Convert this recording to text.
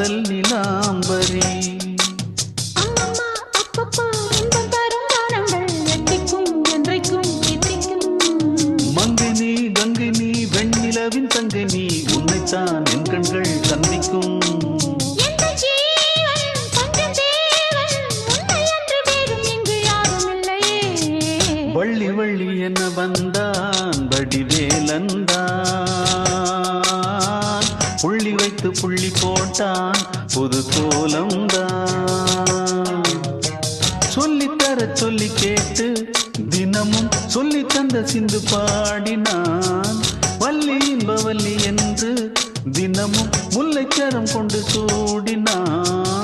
காதல் நிலாம்பரி மங்கினி கங்கினி வெண்ணிலவின் தங்கினி உன்னைத்தான் என் கண்கள் சந்திக்கும் வள்ளி வள்ளி என வந்தான் வடிவேலந்தான் புள்ளி வைத்து புள்ளி போட்டான் புது கோலம்தான் சொல்லித்தர சொல்லி கேட்டு தினமும் சொல்லி தந்த சிந்து பாடினான் வள்ளி இன்பவல்லி என்று தினமும் முல்லைச்சரம் கொண்டு சூடினான்